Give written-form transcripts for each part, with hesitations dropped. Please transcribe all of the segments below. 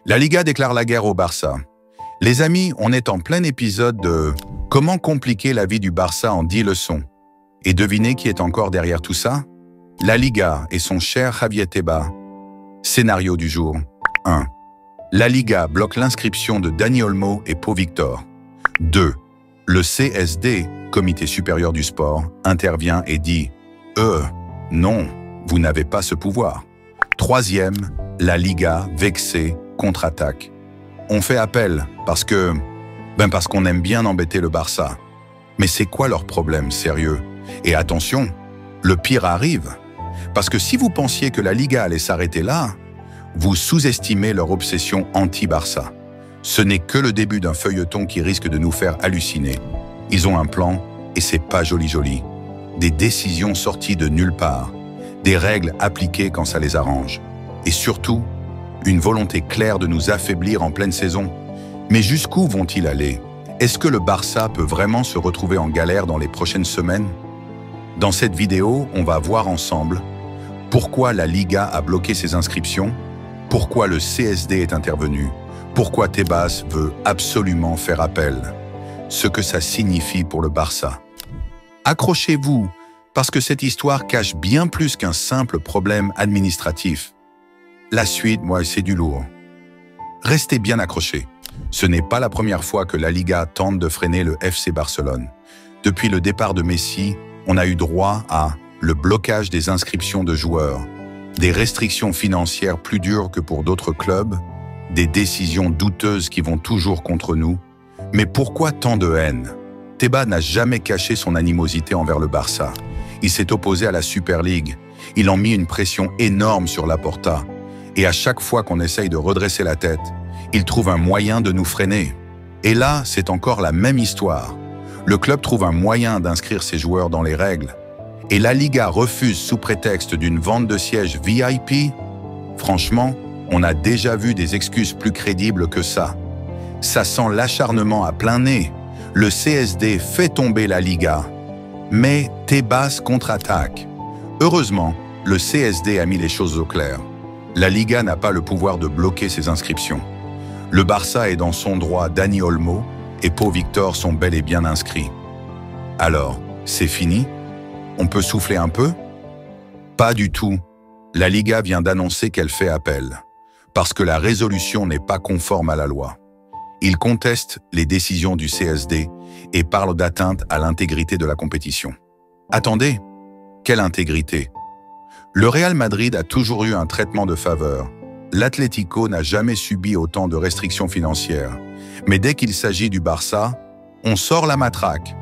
La Liga déclare la guerre au Barça. Les amis, on est en plein épisode de « Comment compliquer la vie du Barça en 10 leçons ». Et devinez qui est encore derrière tout ça? La Liga et son cher Javier Tebas. Scénario du jour 1. La Liga bloque l'inscription de Dani Olmo et Pau Victor. 2. Le CSD, Comité supérieur du sport, intervient et dit « non, vous n'avez pas ce pouvoir ». 3e, la Liga, vexée, contre-attaque. On fait appel parce qu'on aime bien embêter le Barça. Mais c'est quoi leur problème, sérieux? Et attention, le pire arrive. Parce que si vous pensiez que la Liga allait s'arrêter là, vous sous-estimez leur obsession anti-Barça. Ce n'est que le début d'un feuilleton qui risque de nous faire halluciner. Ils ont un plan et c'est pas joli. Des décisions sorties de nulle part. Des règles appliquées quand ça les arrange. Et surtout, une volonté claire de nous affaiblir en pleine saison. Mais jusqu'où vont-ils aller? Est-ce que le Barça peut vraiment se retrouver en galère dans les prochaines semaines? Dans cette vidéo, on va voir ensemble pourquoi la Liga a bloqué ses inscriptions, pourquoi le CSD est intervenu, pourquoi Tebas veut absolument faire appel, ce que ça signifie pour le Barça. Accrochez-vous, parce que cette histoire cache bien plus qu'un simple problème administratif. La suite, c'est du lourd. Restez bien accrochés. Ce n'est pas la première fois que la Liga tente de freiner le FC Barcelone. Depuis le départ de Messi, on a eu droit à le blocage des inscriptions de joueurs, des restrictions financières plus dures que pour d'autres clubs, des décisions douteuses qui vont toujours contre nous. Mais pourquoi tant de haine? Tebas n'a jamais caché son animosité envers le Barça. Il s'est opposé à la Super League. Il en mit une pression énorme sur Laporta. Et à chaque fois qu'on essaye de redresser la tête, il trouve un moyen de nous freiner. Et là, c'est encore la même histoire. Le club trouve un moyen d'inscrire ses joueurs dans les règles. Et la Liga refuse sous prétexte d'une vente de sièges VIP. Franchement, on a déjà vu des excuses plus crédibles que ça. Ça sent l'acharnement à plein nez. Le CSD fait tomber la Liga. Mais Tebas contre-attaque. Heureusement, le CSD a mis les choses au clair. La Liga n'a pas le pouvoir de bloquer ses inscriptions. Le Barça est dans son droit, Dani Olmo et Pau Victor sont bel et bien inscrits. Alors, c'est fini? On peut souffler un peu? Pas du tout. La Liga vient d'annoncer qu'elle fait appel, parce que la résolution n'est pas conforme à la loi. Il conteste les décisions du CSD et parle d'atteinte à l'intégrité de la compétition. Attendez, quelle intégrité? Le Real Madrid a toujours eu un traitement de faveur. L'Atlético n'a jamais subi autant de restrictions financières. Mais dès qu'il s'agit du Barça, on sort la matraque.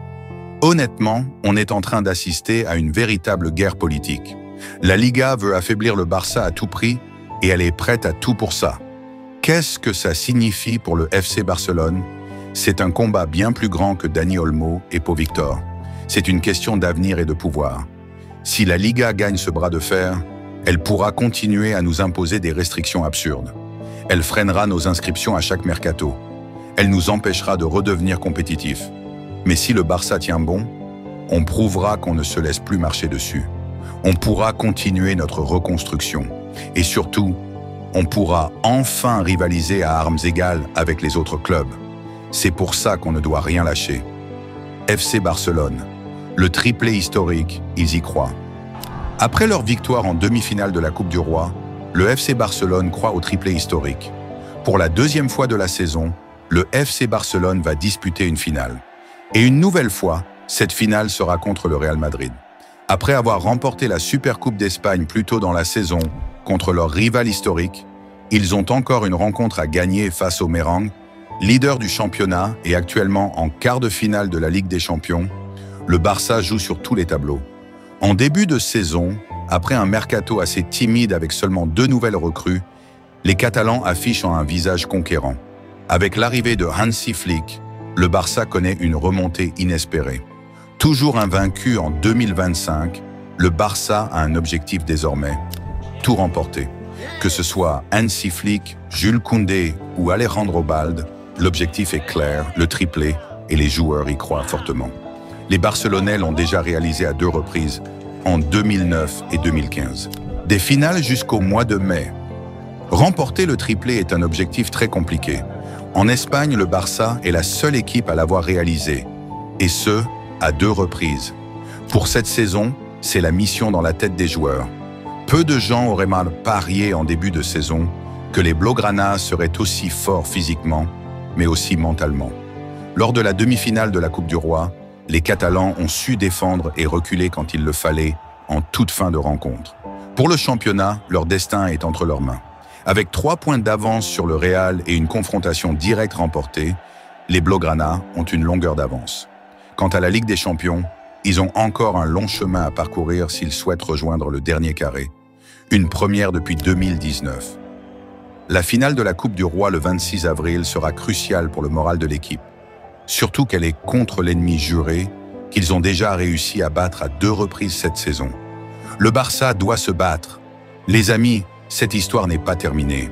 Honnêtement, on est en train d'assister à une véritable guerre politique. La Liga veut affaiblir le Barça à tout prix et elle est prête à tout pour ça. Qu'est-ce que ça signifie pour le FC Barcelone? C'est un combat bien plus grand que Dani Olmo et Pau Victor. C'est une question d'avenir et de pouvoir. Si la Liga gagne ce bras de fer, elle pourra continuer à nous imposer des restrictions absurdes. Elle freinera nos inscriptions à chaque mercato. Elle nous empêchera de redevenir compétitifs. Mais si le Barça tient bon, on prouvera qu'on ne se laisse plus marcher dessus. On pourra continuer notre reconstruction. Et surtout, on pourra enfin rivaliser à armes égales avec les autres clubs. C'est pour ça qu'on ne doit rien lâcher. FC Barcelone, le triplé historique, ils y croient. Après leur victoire en demi-finale de la Coupe du Roi, le FC Barcelone croit au triplé historique. Pour la deuxième fois de la saison, le FC Barcelone va disputer une finale. Et une nouvelle fois, cette finale sera contre le Real Madrid. Après avoir remporté la Supercoupe d'Espagne plus tôt dans la saison contre leur rival historique, ils ont encore une rencontre à gagner face au Merengue, leader du championnat et actuellement en quart de finale de la Ligue des Champions. Le Barça joue sur tous les tableaux. En début de saison, après un mercato assez timide avec seulement 2 nouvelles recrues, les Catalans affichent un visage conquérant. Avec l'arrivée de Hansi Flick, le Barça connaît une remontée inespérée. Toujours invaincu en 2025, le Barça a un objectif désormais, tout remporter. Que ce soit Hansi Flick, Jules Koundé ou Alejandro Balde, l'objectif est clair, le triplé, et les joueurs y croient fortement. Les Barcelonais l'ont déjà réalisé à 2 reprises, en 2009 et 2015. Des finales jusqu'au mois de mai. Remporter le triplé est un objectif très compliqué. En Espagne, le Barça est la seule équipe à l'avoir réalisé, et ce, à 2 reprises. Pour cette saison, c'est la mission dans la tête des joueurs. Peu de gens auraient mal parié en début de saison que les Blaugrana seraient aussi forts physiquement, mais aussi mentalement. Lors de la demi-finale de la Coupe du Roi, les Catalans ont su défendre et reculer quand il le fallait, en toute fin de rencontre. Pour le championnat, leur destin est entre leurs mains. Avec 3 points d'avance sur le Real et une confrontation directe remportée, les Blaugrana ont une longueur d'avance. Quant à la Ligue des Champions, ils ont encore un long chemin à parcourir s'ils souhaitent rejoindre le dernier carré, une première depuis 2019. La finale de la Coupe du Roi le 26 avril sera cruciale pour le moral de l'équipe, surtout qu'elle est contre l'ennemi juré qu'ils ont déjà réussi à battre à 2 reprises cette saison. Le Barça doit se battre. Les amis, cette histoire n'est pas terminée.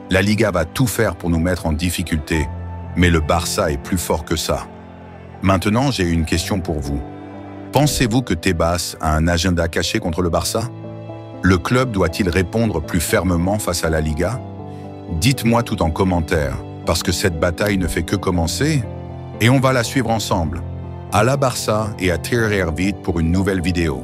La Liga va tout faire pour nous mettre en difficulté, mais le Barça est plus fort que ça. Maintenant, j'ai une question pour vous. Pensez-vous que Tebas a un agenda caché contre le Barça? Le club doit-il répondre plus fermement face à la Liga? Dites-moi tout en commentaire, parce que cette bataille ne fait que commencer, et on va la suivre ensemble. À la Barça et à Thierry Hervit pour une nouvelle vidéo.